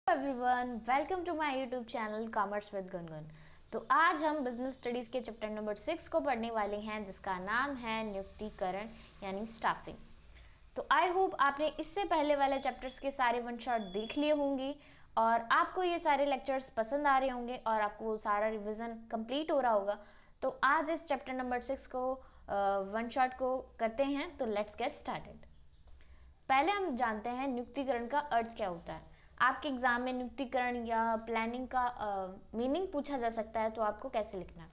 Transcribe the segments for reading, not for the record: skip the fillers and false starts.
Everyone, welcome to my YouTube channel commerce with Gungun. तो आज हम बिजनेस स्टडीज के चैप्टर नंबर 6 को पढ़ने वाले हैं, जिसका नाम है नियुक्तिकरण यानी स्टाफिंग। तो आई होप आपने इससे पहले वाले चैप्टर्स के सारे वन शॉट देख लिए होंगे और आपको ये सारे लेक्चर्स पसंद आ रहे होंगे और आपको सारा रिविजन कंप्लीट हो रहा होगा। तो आज इस चैप्टर नंबर 6 को वन शॉट को करते हैं। तो लेट्स गेट स्टार्टेड। पहले हम जानते हैं नियुक्तिकरण का अर्थ क्या होता है। आपके एग्जाम में नियुक्तिकरण या प्लानिंग का मीनिंग पूछा जा सकता है, तो आपको कैसे लिखना है।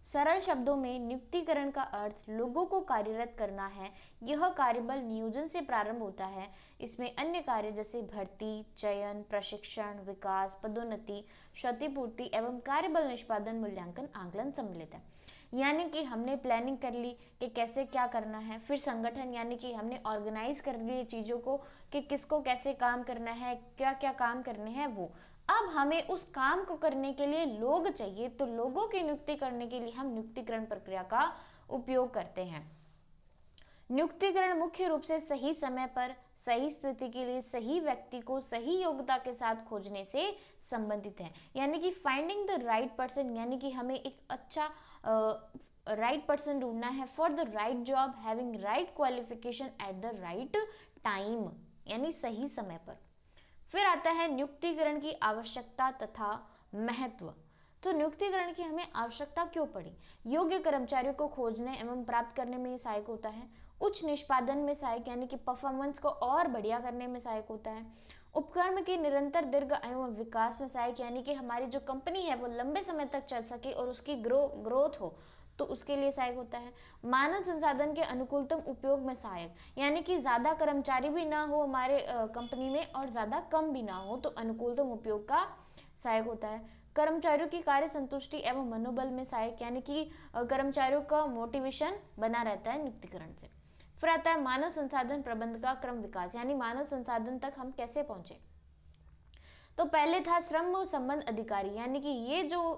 सरल शब्दों में नियुक्तिकरण का अर्थ लोगों को कार्यरत करना है। यह कार्यबल नियोजन से प्रारंभ होता है। इसमें अन्य कार्य जैसे भर्ती, चयन, प्रशिक्षण, विकास, पदोन्नति, क्षतिपूर्ति एवं कार्यबल निष्पादन, मूल्यांकन, आकलन सम्मिलित है। यानी कि हमने प्लानिंग कर ली कि कैसे क्या करना है, फिर संगठन यानी कि हमने ऑर्गेनाइज कर लिए चीज़ों को कि किसको कैसे काम करना है, क्या क्या काम करने हैं वो। अब हमें उस काम को करने के लिए लोग चाहिए, तो लोगों की नियुक्ति करने के लिए हम नियुक्तिकरण प्रक्रिया का उपयोग करते हैं। नियुक्तिकरण मुख्य रूप से सही समय पर सही स्थिति के लिए सही व्यक्ति को सही योग्यता के साथ खोजने से संबंधित है। यानी कि फाइंडिंग द राइट पर्सन, यानी कि हमें एक अच्छा राइट पर्सन ढूंढना है for the right job, having right qualification at the right time, यानी सही समय पर। फिर आता है नियुक्तिकरण की आवश्यकता तथा महत्व। तो नियुक्तिकरण की हमें आवश्यकता क्यों पड़ी? योग्य कर्मचारियों को खोजने एवं प्राप्त करने में सहायक होता है। उच्च निष्पादन में सहायक, यानी कि परफॉर्मेंस को और बढ़िया करने में सहायक होता है। उपक्रम की निरंतर दीर्घ आयु एवं विकास में सहायक, यानी कि हमारी जो कंपनी है वो लंबे समय तक चल सके और उसकी ग्रोथ हो, तो उसके लिए सहायक होता है। मानव संसाधन के अनुकूलतम उपयोग में सहायक, यानी कि ज़्यादा कर्मचारी भी ना हो हमारे कंपनी में और ज़्यादा कम भी ना हो, तो अनुकूलतम उपयोग का सहायक होता है। कर्मचारियों की कार्य संतुष्टि एवं मनोबल में सहायक, यानी कि कर्मचारियों का मोटिवेशन बना रहता है नियुक्तिकरण से। फिर आता है मानव संसाधन प्रबंध का क्रम विकास, यानी मानव संसाधन तक हम कैसे पहुंचे। तो पहले था श्रम संबंध अधिकारी, यानी कि ये जो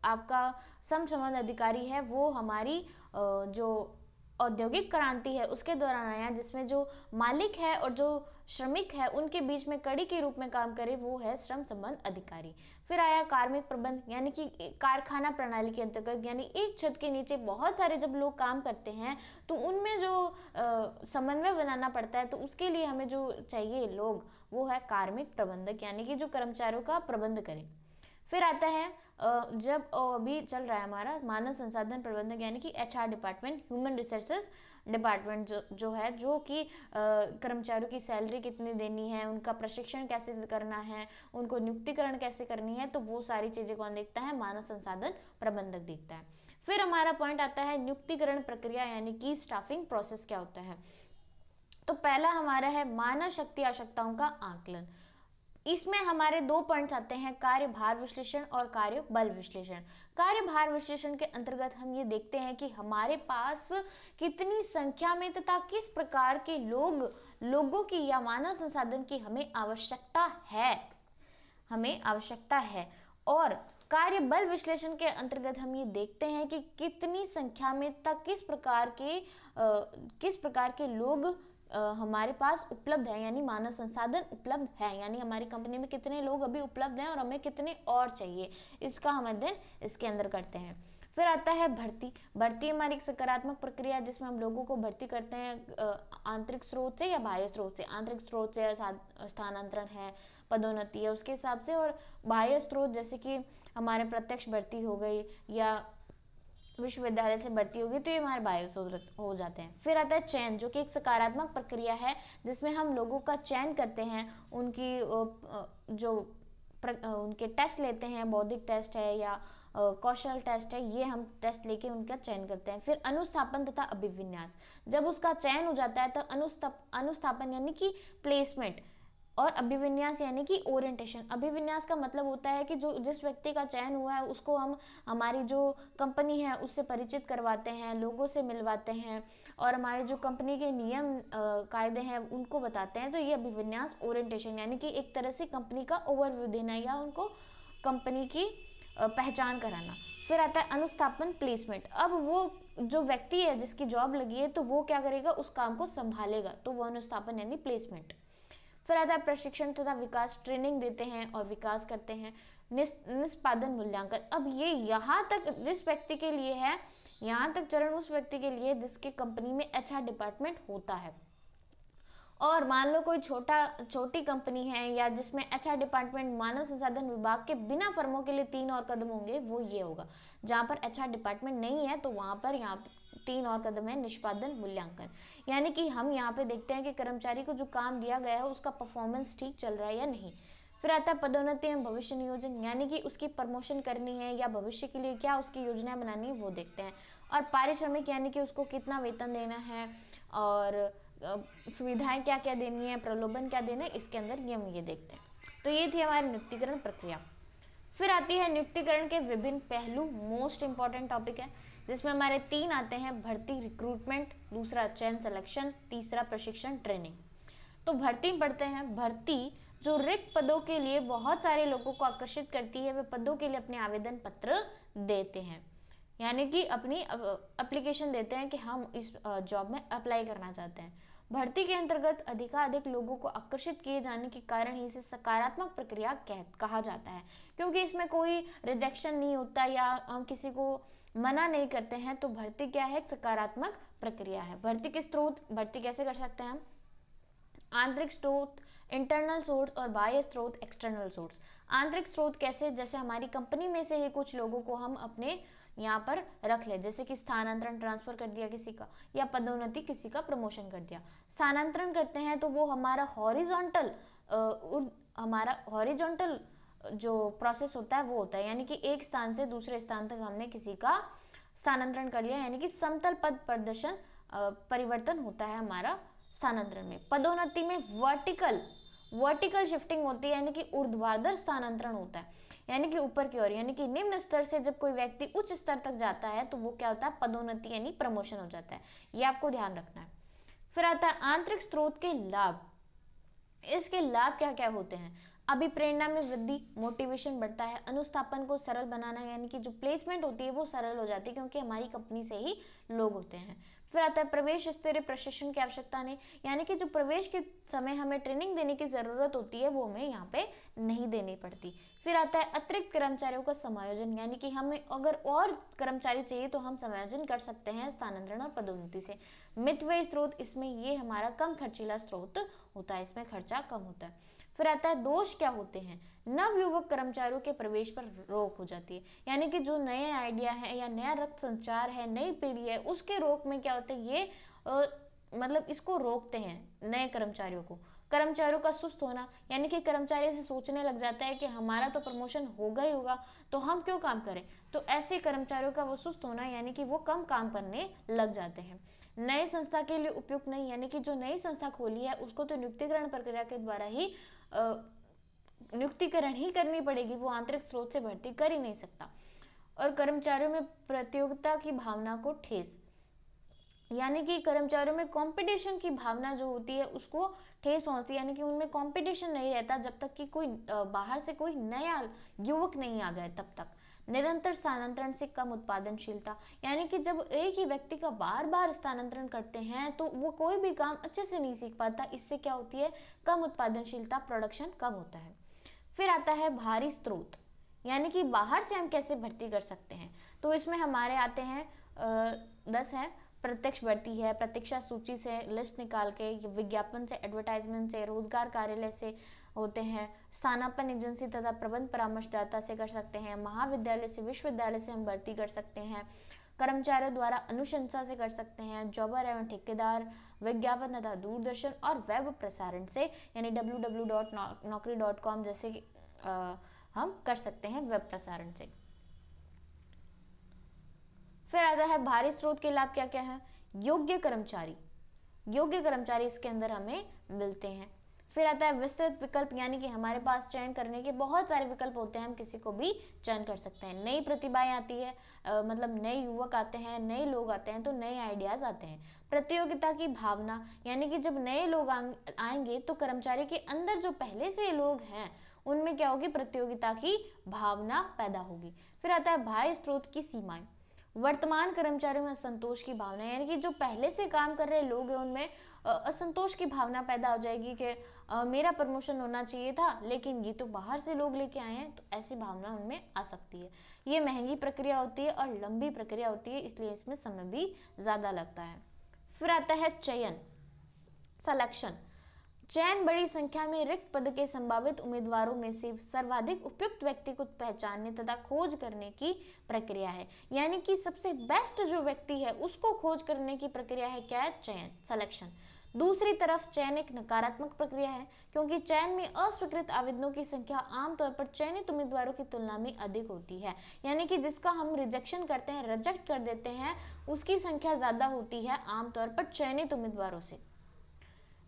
आपका श्रम संबंध अधिकारी है वो हमारी जो औद्योगिक क्रांति है उसके दौरान आया, जिसमें जो मालिक है और जो श्रमिक है उनके बीच में कड़ी के रूप में काम करे, वो है श्रम संबंध अधिकारी। फिर आया कार्मिक प्रबंध, यानी कि कारखाना प्रणाली के अंतर्गत, यानी एक छत के नीचे बहुत सारे जब लोग काम करते हैं तो उनमें जो समन्वय बनाना पड़ता है, तो उसके लिए हमें जो चाहिए लोग, वो है कार्मिक प्रबंधक, यानी कि जो कर्मचारियों का प्रबंध करे। फिर आता है जब अभी चल रहा है हमारा मानव संसाधन प्रबंधक, यानी कि HR department, human resources department जो है, जो कि कर्मचारियों की सैलरी कितनी देनी है, उनका प्रशिक्षण कैसे करना है, उनको नियुक्तिकरण कैसे करनी है, तो वो सारी चीज़ें कौन देखता है? मानव संसाधन प्रबंधक देखता है। फिर हमारा पॉइंट आता है नियुक्तिकरण प्रक्रिया, यानी कि स्टाफिंग प्रोसेस क्या होता है। तो पहला हमारा है मानव शक्ति आवश्यकताओं का आकलन। इसमें हमारे दो पॉइंट्स आते हैं, कार्य भार विश्लेषण और कार्य बल विश्लेषण। कार्य भार विश्लेषण के अंतर्गत हम ये देखते हैं कि हमारे पास कितनी संख्या में तथा किस प्रकार के लोगों की या मानव संसाधन की हमें आवश्यकता है। और कार्य बल विश्लेषण के अंतर्गत हम ये देखते हैं कि कितनी संख्या में तक किस प्रकार के लोग हमारे पास उपलब्ध है, यानी मानव संसाधन उपलब्ध है, यानी हमारी कंपनी में कितने लोग अभी उपलब्ध हैं और हमें कितने और चाहिए, इसका हम अध्ययन इसके अंदर करते हैं। फिर आता है भर्ती हमारी एक सकारात्मक प्रक्रिया है, जिसमें हम लोगों को भर्ती करते हैं आंतरिक स्रोत से या बाह्य स्रोत से। आंतरिक स्रोत से स्थानांतरण है, पदोन्नति है उसके हिसाब से, और बाह्य स्रोत जैसे कि हमारे प्रत्यक्ष भर्ती हो गई या विश्वविद्यालय से भर्ती होगी, तो ये हमारे बाह्य हो जाते हैं। फिर आता है चयन, जो कि एक सकारात्मक प्रक्रिया है, जिसमें हम लोगों का चयन करते हैं, उनके टेस्ट लेते हैं, बौद्धिक टेस्ट है या कौशल टेस्ट है, ये हम टेस्ट लेके उनका चयन करते हैं। फिर अनुस्थापन तथा अभिविन्यास, जब उसका चयन हो जाता है तो अनुस्थापन यानी कि प्लेसमेंट, और अभिविन्यास यानी कि ओरिएंटेशन। अभिविन्यास का मतलब होता है कि जो जिस व्यक्ति का चयन हुआ है उसको हम हमारी जो कंपनी है उससे परिचित करवाते हैं, लोगों से मिलवाते हैं और हमारे जो कंपनी के नियम कायदे हैं उनको बताते हैं। तो ये अभिविन्यास ओरिएंटेशन, यानी कि एक तरह से कंपनी का ओवरव्यू देना या उनको कंपनी की पहचान कराना। फिर आता है अनुस्थापन प्लेसमेंट। अब वो जो व्यक्ति है जिसकी जॉब लगी है, तो वो क्या करेगा? उस काम को संभालेगा, तो वो अनुस्थापन यानी प्लेसमेंट। फिर आता है प्रशिक्षण तथा विकास, ट्रेनिंग देते हैं और विकास करते हैं। निष्पादन मूल्यांकन, अब ये यहाँ तक जिस व्यक्ति के लिए है, यहाँ तक चरण उस व्यक्ति के लिए जिसके कंपनी में HR डिपार्टमेंट होता है। और मान लो कोई छोटी कंपनी है या जिसमें HR डिपार्टमेंट मानव संसाधन विभाग के बिना फर्मों के लिए 3 और कदम होंगे, वो ये होगा। जहाँ पर HR डिपार्टमेंट नहीं है तो वहाँ पर 3 और कदम है, निष्पादन मूल्यांकन। यानी कि हम यहाँ पे देखते हैं कि कर्मचारी को जो काम दिया गया है उसका परफॉर्मेंस ठीक चल रहा है या नहीं। फिर आता है पदोन्नति एवं भविष्य नियोजन, यानी कि उसकी प्रमोशन करनी है या भविष्य के लिए क्या उसकी योजना बनानी है वो देखते हैं। और पारिश्रमिक, यानी कि उसको कितना वेतन देना है और सुविधाएं क्या क्या देनी है, प्रलोभन क्या देना है, इसके अंदर हम ये देखते हैं। तो ये थी हमारी नियुक्तिकरण प्रक्रिया। फिर आती है नियुक्तिकरण के विभिन्न पहलू, मोस्ट इंपॉर्टेंट टॉपिक है, जिसमें हमारे 3 आते हैं, भर्ती रिक्रूटमेंट, दूसरा चयन सिलेक्शन, तीसरा प्रशिक्षण ट्रेनिंग। तो भर्ती पढ़ते हैं। भर्ती जो रिक्त पदों के लिए बहुत सारे लोगों को आकर्षित करती है, वे पदों के लिए अपने आवेदन पत्र देते हैं, यानी कि अपनी एप्लीकेशन देते हैं कि हम इस जॉब में अप्लाई करना चाहते हैं। भर्ती के अंतर्गत अधिकाधिक लोगों को आकर्षित किए जाने के कारण ही इसे सकारात्मक प्रक्रिया कहा जाता है, क्योंकि इसमें कोई रिजेक्शन नहीं होता या हम किसी को मना नहीं करते हैं। तो भर्ती क्या है, सकारात्मक प्रक्रिया है। भर्ती के स्रोत, भर्ती कैसे कर सकते हैं हम, आंतरिक स्रोत, इंटरनल सोर्स और बाह्य स्रोत, एक्सटर्नल सोर्स। आंतरिक स्रोत कैसे, जैसे हमारी कंपनी में से ही कुछ लोगों को हम अपने यहाँ पर रख ले, जैसे कि स्थानांतरण, ट्रांसफर कर दिया किसी का, या पदोन्नति, किसी का प्रमोशन कर दिया। स्थानांतरण करते हैं तो वो हमारा हॉरिजॉन्टल जो प्रोसेस होता है वो होता है, यानी कि एक स्थान से दूसरे स्थान तक हमने किसी का स्थानांतरण कर लिया, यानी कि समतल पद प्रदर्शन परिवर्तन होता है हमारा स्थानांतरण में। पदोन्नति में वर्टिकल शिफ्टिंग होती है, यानी कि ऊर्ध्वाधर स्थानांतरण होता है, यानी कि ऊपर की ओर, यानी कि निम्न स्तर से जब कोई व्यक्ति उच्च स्तर तक जाता है तो वो क्या होता है, पदोन्नति यानी प्रमोशन हो जाता है। ये आपको ध्यान रखना है। फिर आता है आंतरिक स्रोत के लाभ। इसके लाभ क्या क्या होते हैं, अभिप्रेरणा में वृद्धि, मोटिवेशन बढ़ता है, अनुस्थापन को सरल बनाना, यानी कि जो प्लेसमेंट होती है वो सरल हो जाती है क्योंकि हमारी कंपनी से ही लोग होते हैं। फिर आता है प्रवेश स्तरीय प्रशिक्षण की आवश्यकता नहीं, यानी कि जो प्रवेश के समय हमें ट्रेनिंग देने की जरूरत होती है वो हमें यहाँ पे नहीं देनी पड़ती। फिर आता है अतिरिक्त कर्मचारियों का समायोजन, यानी कि हमें अगर और कर्मचारी चाहिए तो हम समायोजन कर सकते हैं स्थानांतरण और पदोन्नति से। मितव्ययी स्रोत, इसमें ये हमारा कम खर्चीला स्रोत होता है, इसमें खर्चा कम होता है। फिर आता है दोष क्या होते हैं, नवयुवक कर्मचारियों के प्रवेश पर रोक हो जाती है, यानी कि जो नए आइडिया है या नया रक्त संचार है, नई पीढ़ी है, उसके रोक में क्या होता है, ये मतलब इसको रोकते हैं नए कर्मचारियों को। कर्मचारियों का सुस्त होना, यानी कि कर्मचारी ऐसे सोचने लग जाता है कि हमारा तो प्रमोशन होगा ही होगा तो हम क्यों काम करें, तो ऐसे कर्मचारियों का वो सुस्त होना, यानी कि वो कम काम करने लग जाते हैं। नई संस्था के लिए उपयुक्त नहीं, यानी कि जो नई संस्था खोली है उसको तो नियुक्तिकरण प्रक्रिया के द्वारा ही नियुक्तिकरण ही करनी पड़ेगी, वो आंतरिक स्रोत से भर्ती कर ही नहीं सकता। और कर्मचारियों में प्रतियोगिता की भावना को ठेस, यानी कि कर्मचारियों में कंपटीशन की भावना जो होती है उसको ठेस पहुंचती है, यानी कि उनमें कंपटीशन नहीं रहता जब तक कि कोई बाहर से कोई नया युवक नहीं आ जाए तब तक। निरंतर स्थानांतरण से कम उत्पादनशीलता, यानी कि जब एक ही व्यक्ति का बार बार स्थानांतरण करते हैं तो वो कोई भी काम अच्छे से नहीं सीख पाता, इससे क्या होती है, कम उत्पादनशीलता, प्रोडक्शन कम होता है। फिर आता है बाहरी स्रोत, यानी कि बाहर से हम कैसे भर्ती कर सकते हैं, तो इसमें हमारे आते हैं 10 है। प्रत्यक्ष भर्ती है, प्रतीक्षा सूची से लिस्ट निकाल के, विज्ञापन से, एडवर्टाइजमेंट से, रोजगार कार्यालय से होते हैं, स्थानापन्न एजेंसी तथा प्रबंध परामर्शदाता से कर सकते हैं, महाविद्यालय से, विश्वविद्यालय से हम भर्ती कर सकते हैं, कर्मचारियों द्वारा अनुशंसा से कर सकते हैं, जॉबर एवं ठेकेदार, विज्ञापन तथा दूरदर्शन और वेब प्रसारण से, यानी www.naukri.com जैसे हम कर सकते हैं वेब प्रसारण से। फिर आता है बाहरी स्रोत के लाभ क्या क्या है, योग्य कर्मचारी इसके अंदर हमें मिलते हैं। फिर आता है विस्तृत विकल्प, यानी कि हमारे पास चयन करने के बहुत सारे विकल्प होते हैं, हम किसी को भी चयन कर सकते हैं। नई प्रतिभाएं आती है, मतलब नए युवक आते हैं, नए लोग आते हैं तो नए आइडियाज आते हैं। प्रतियोगिता की भावना, यानी कि जब नए लोग आएंगे तो कर्मचारी के अंदर जो पहले से लोग हैं उनमें क्या होगी, प्रतियोगिता की भावना पैदा होगी। फिर आता है बाह्य स्रोत की सीमाएं, वर्तमान कर्मचारियों में असंतोष की भावना, यानी कि जो पहले से काम कर रहे लोग हैं उनमें असंतोष की भावना पैदा हो जाएगी कि मेरा प्रमोशन होना चाहिए था लेकिन ये तो बाहर से लोग लेके आए हैं, तो ऐसी भावना उनमें आ सकती है। ये महंगी प्रक्रिया होती है और लंबी प्रक्रिया होती है, इसलिए इसमें समय भी ज़्यादा लगता है। फिर आता है चयन, सिलेक्शन। चयन बड़ी संख्या में रिक्त पद के संभावित उम्मीदवारों में से सर्वाधिक उपयुक्त व्यक्ति को पहचानने तथा खोज करने की प्रक्रिया है, यानी कि सबसे बेस्ट जो व्यक्ति है उसको खोज करने की प्रक्रिया है क्या है, चयन, सिलेक्शन। दूसरी तरफ चयन एक नकारात्मक प्रक्रिया है, क्योंकि चयन में अस्वीकृत आवेदनों की संख्या आमतौर पर चयनित उम्मीदवारों की तुलना में अधिक होती है, यानी कि जिसका हम रिजेक्शन करते हैं, रिजेक्ट कर देते हैं, उसकी संख्या ज़्यादा होती है आमतौर पर चयनित उम्मीदवारों से।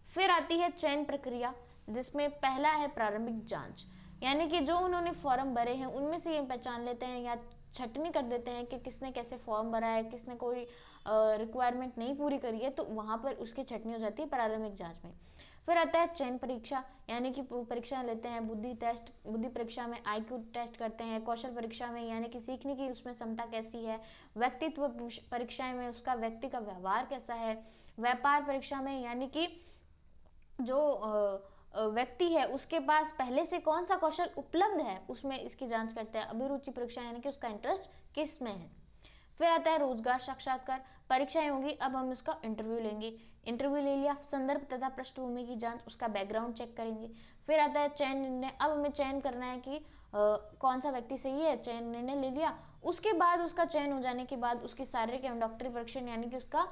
फिर आती है चयन प्रक्रिया, जिसमें पहला है प्रारंभिक जांच, यानी कि जो उन्होंने फॉर्म भरे हैं उनमें से ये पहचान लेते हैं या छटनी कर देते हैं कि किसने कैसे फॉर्म भरा है, किसने कोई रिक्वायरमेंट नहीं पूरी करी है, तो वहाँ पर उसकी छटनी हो जाती है प्रारंभिक जांच में। फिर आता है चयन परीक्षा, यानी कि परीक्षा लेते हैं, बुद्धि परीक्षा में IQ टेस्ट करते हैं, कौशल परीक्षा में यानी कि सीखने की उसमें क्षमता कैसी है, व्यक्तित्व परीक्षाएं में उसका व्यक्ति का व्यवहार कैसा है, व्यापार परीक्षा में यानी कि जो व्यक्ति है उसके पास पहले से कौन सा कौशल उपलब्ध है उसमें इसकी जांच करते हैं, अभिरुचि परीक्षा यानी कि उसका इंटरेस्ट किस में है। फिर आता है रोजगार साक्षात्कार, परीक्षाएं होंगी, अब हम उसका इंटरव्यू लेंगे, इंटरव्यू ले लिया, संदर्भ तथा पृष्ठभूमि की जांच, उसका बैकग्राउंड चेक करेंगे। फिर आता है चयन निर्णय, अब हमें चयन करना है कि कौन सा व्यक्ति सही है, चयन निर्णय ले लिया, उसके बाद उसका चयन हो जाने के बाद उसकी शारीरिक एवं डॉक्टरी परीक्षण यानी कि उसका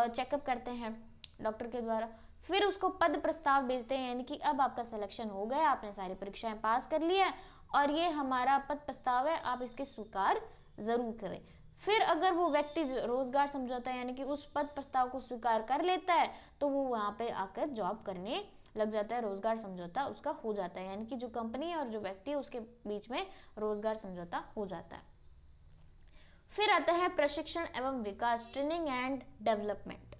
चेकअप करते हैं डॉक्टर के द्वारा। फिर उसको पद प्रस्ताव भेजते हैं, यानी कि अब आपका सिलेक्शन हो गया, आपने सारी परीक्षाएं पास कर ली है और ये हमारा पद प्रस्ताव है, आप इसके स्वीकार जरूर करें। फिर अगर वो व्यक्ति रोजगार समझौता यानी कि उस पद प्रस्ताव को स्वीकार कर लेता है तो वो वहाँ पे आकर जॉब करने लग जाता है, रोजगार समझौता उसका हो जाता है, यानी कि जो कंपनी और जो व्यक्ति है उसके बीच में रोजगार समझौता हो जाता है। फिर आता है प्रशिक्षण एवं विकास, ट्रेनिंग एंड डेवलपमेंट।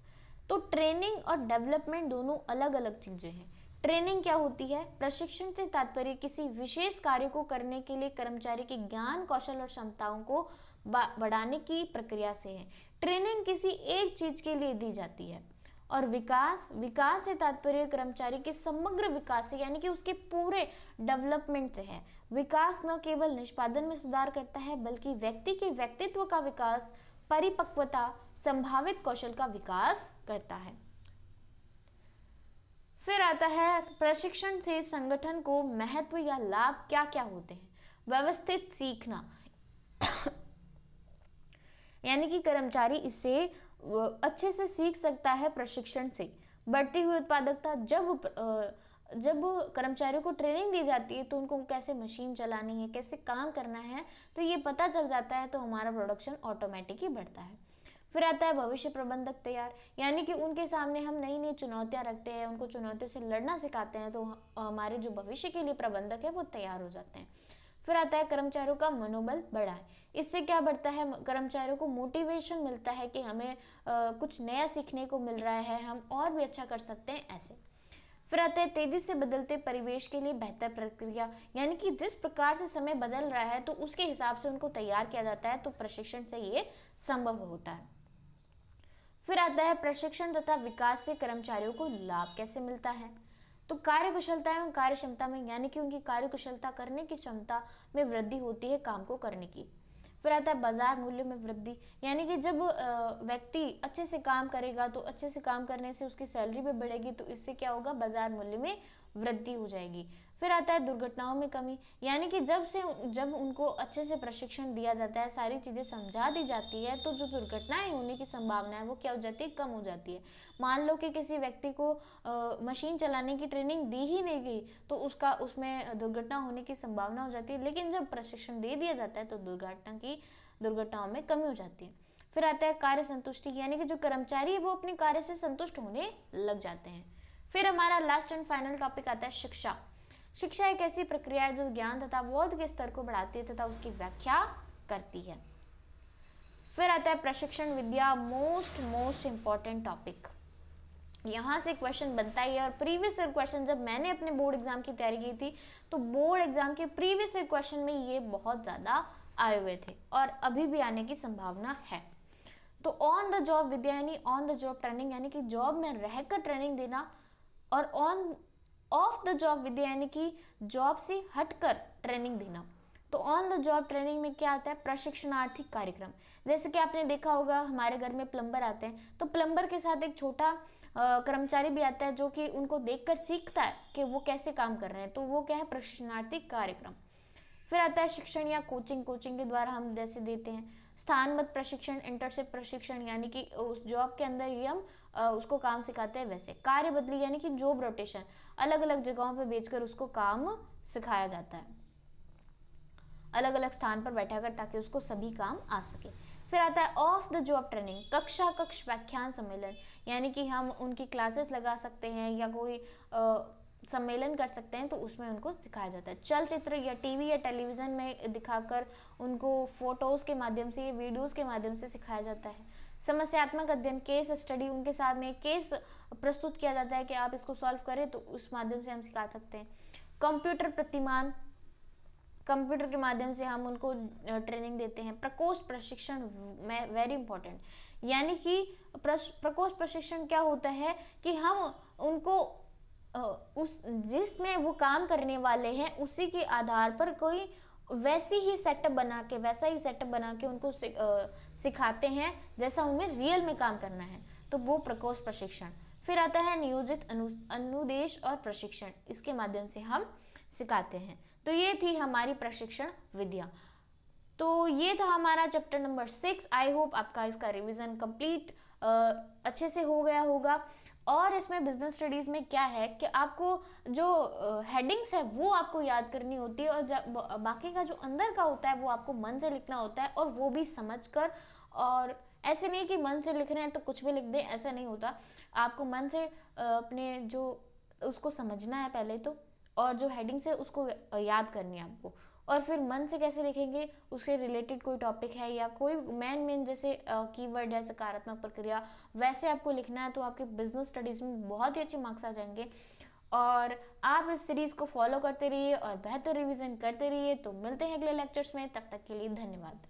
तो ट्रेनिंग और डेवलपमेंट दोनों अलग अलग चीजें हैं। ट्रेनिंग क्या होती है, प्रशिक्षण से तात्पर्य किसी विशेष कार्य को करने के लिए कर्मचारी के ज्ञान, कौशल और क्षमताओं को बढ़ाने की प्रक्रिया से है। ट्रेनिंग किसी एक चीज के लिए दी जाती है। और विकास से तात्पर्य कर्मचारी के समग्र विकास से, यानी कि उसके पूरे डेवलपमेंट से है। विकास न केवल निष्पादन में सुधार करता है बल्कि व्यक्ति के व्यक्तित्व का विकास, परिपक्वता, संभावित कौशल का विकास करता है। फिर आता है प्रशिक्षण से संगठन को महत्व या लाभ क्या क्या होते हैं। व्यवस्थित सीखना यानी कि कर्मचारी इससे अच्छे से सीख सकता है प्रशिक्षण से। बढ़ती हुई उत्पादकता, जब कर्मचारियों को ट्रेनिंग दी जाती है तो उनको कैसे मशीन चलानी है, कैसे काम करना है, तो ये पता चल जाता है, तो हमारा प्रोडक्शन ऑटोमेटिक ही बढ़ता है। फिर आता है भविष्य प्रबंधक तैयार, यानी कि उनके सामने हम नई नई चुनौतियां रखते हैं, उनको चुनौतियों से लड़ना सिखाते हैं, तो हमारे जो भविष्य के लिए प्रबंधक है वो तैयार हो जाते हैं। फिर आता है कर्मचारियों का मनोबल बढ़ाए, इससे क्या बढ़ता है, कर्मचारियों को मोटिवेशन मिलता है कि हमें कुछ नया सीखने को मिल रहा है, हम और भी अच्छा कर सकते हैं, ऐसे। फिर आता है तेजी से बदलते परिवेश के लिए बेहतर प्रक्रिया, यानी कि जिस प्रकार से समय बदल रहा है तो उसके हिसाब से उनको तैयार किया जाता है, तो प्रशिक्षण से ये संभव होता है। फिर आता है प्रशिक्षण तथा विकास से कर्मचारियों को लाभ कैसे मिलता है। तो कार्य कुशलता एवं कार्य क्षमता में, यानी कि उनकी कार्य कुशलता करने की क्षमता में वृद्धि होती है काम को करने की। फिर आता है बाजार मूल्य में वृद्धि, यानी कि जब व्यक्ति अच्छे से काम करेगा तो अच्छे से काम करने से उसकी सैलरी भी बढ़ेगी, तो इससे क्या होगा, बाजार मूल्य में वृद्धि हो जाएगी। फिर आता है दुर्घटनाओं में कमी, यानी कि जब उनको अच्छे से प्रशिक्षण दिया जाता है, सारी चीज़ें समझा दी जाती है, तो जो दुर्घटनाएं होने की संभावना है वो क्या हो जाती है, कम हो जाती है। मान लो कि किसी व्यक्ति को मशीन चलाने की ट्रेनिंग दी ही नहीं गई तो उसमें दुर्घटना होने की संभावना हो जाती है, लेकिन जब प्रशिक्षण दे दिया जाता है तो दुर्घटनाओं में कमी हो जाती है। फिर आता है कार्य संतुष्टि, यानी कि जो कर्मचारी है वो अपने कार्य से संतुष्ट होने लग जाते हैं। फिर हमारा लास्ट एंड फाइनल टॉपिक आता है शिक्षा। शिक्षा एक ऐसी प्रक्रिया है जो ज्ञान तथा बोध के स्तर को बढ़ाती है तथा उसकी व्याख्या करती है। फिर आता है प्रशिक्षण विद्या, मोस्ट इम्पॉर्टेंट टॉपिक। यहाँ से क्वेश्चन बनता ही है, और प्रीवियस ईयर क्वेश्चन, जब मैंने अपने बोर्ड एग्जाम की तैयारी की थी तो बोर्ड एग्जाम के प्रीवियस ईयर क्वेश्चन में ये बहुत ज़्यादा आए हुए थे और अभी भी आने की संभावना है। तो ऑन द जॉब विद्या यानी ऑन द जॉब ट्रेनिंग यानी कि जॉब में रहकर ट्रेनिंग देना, और ऑन ऑफ द जॉब विद्या यानी कि जॉब से हटकर ट्रेनिंग देना। तो ऑन द जॉब ट्रेनिंग में क्या आता है, प्रशिक्षणार्थी कार्यक्रम। जैसे कि आपने देखा होगा हमारे घर में प्लम्बर आते हैं, तो प्लम्बर के साथ एक छोटा कर्मचारी भी आता है जो कि उनको देखकर सीखता है कि वो कैसे काम कर रहे हैं, तो वो क्या है, प्रशिक्षणार्थी कार्यक्रम। फिर आता है शिक्षण या कोचिंग, कोचिंग के द्वारा हम जैसे देते हैं स्थानबद्ध प्रशिक्षण, इंटर्नशिप प्रशिक्षण, यानी कि उस जॉब के अंदर ही हम उसको काम सिखाते हैं। वैसे कार्य बदली यानी कि जॉब रोटेशन, अलग अलग जगहों पे भेजकर उसको काम सिखाया जाता है, अलग अलग स्थान पर बैठाकर, ताकि उसको सभी काम आ सके। फिर आता है ऑफ द जॉब ट्रेनिंग, कक्षा कक्ष व्याख्यान सम्मेलन, यानी कि हम उनकी क्लासेस लगा सकते हैं या कोई सम्मेलन कर सकते हैं, तो उसमें उनको सिखाया जाता है। चलचित्र या टीवी या टेलीविज़न में दिखाकर उनको फोटोज़ के माध्यम से, वीडियोज़ के माध्यम से सिखाया जाता है। समस्यात्मक अध्ययन, केस स्टडी, उनके साथ में केस प्रस्तुत किया जाता है कि आप इसको सॉल्व करें, तो उस माध्यम से हम सिखा सकते हैं। कंप्यूटर प्रतिमान, कंप्यूटर के माध्यम से हम उनको ट्रेनिंग देते हैं। प्रकोष्ठ प्रशिक्षण में वेरी इंपॉर्टेंट, यानी कि प्रकोष्ठ प्रशिक्षण क्या होता है कि हम उनको उस जिसमें वो काम करने वाले हैं उसी के आधार पर कोई वैसा ही सेटअप बना के उनको सिखाते हैं जैसा उन्हें रियल में काम करना है, तो वो प्रकोष्ठ प्रशिक्षण। फिर आता है नियोजित अनुदेश और प्रशिक्षण, इसके माध्यम से हम सिखाते हैं। तो ये थी हमारी प्रशिक्षण विधियाँ। तो ये था हमारा चैप्टर नंबर 6। आई होप आपका इसका रिवीजन कंप्लीट अच्छे से हो गया होगा। और इसमें बिजनेस स्टडीज़ में क्या है कि आपको जो हेडिंग्स है वो आपको याद करनी होती है, और बाकी का जो अंदर का होता है वो आपको मन से लिखना होता है, और वो भी समझकर। और ऐसे नहीं कि मन से लिख रहे हैं तो कुछ भी लिख दें, ऐसा नहीं होता। आपको मन से अपने जो उसको समझना है पहले तो, और जो हेडिंग्स है उसको याद करनी है आपको। और फिर मन से कैसे लिखेंगे, उसके रिलेटेड कोई टॉपिक है या कोई मेन जैसे कीवर्ड है, सकारात्मक प्रक्रिया, वैसे आपको लिखना है, तो आपके बिजनेस स्टडीज़ में बहुत ही अच्छे मार्क्स आ जाएंगे। और आप इस सीरीज़ को फॉलो करते रहिए और बेहतर रिवीजन करते रहिए। तो मिलते हैं अगले लेक्चर्स में, तब तक के लिए धन्यवाद।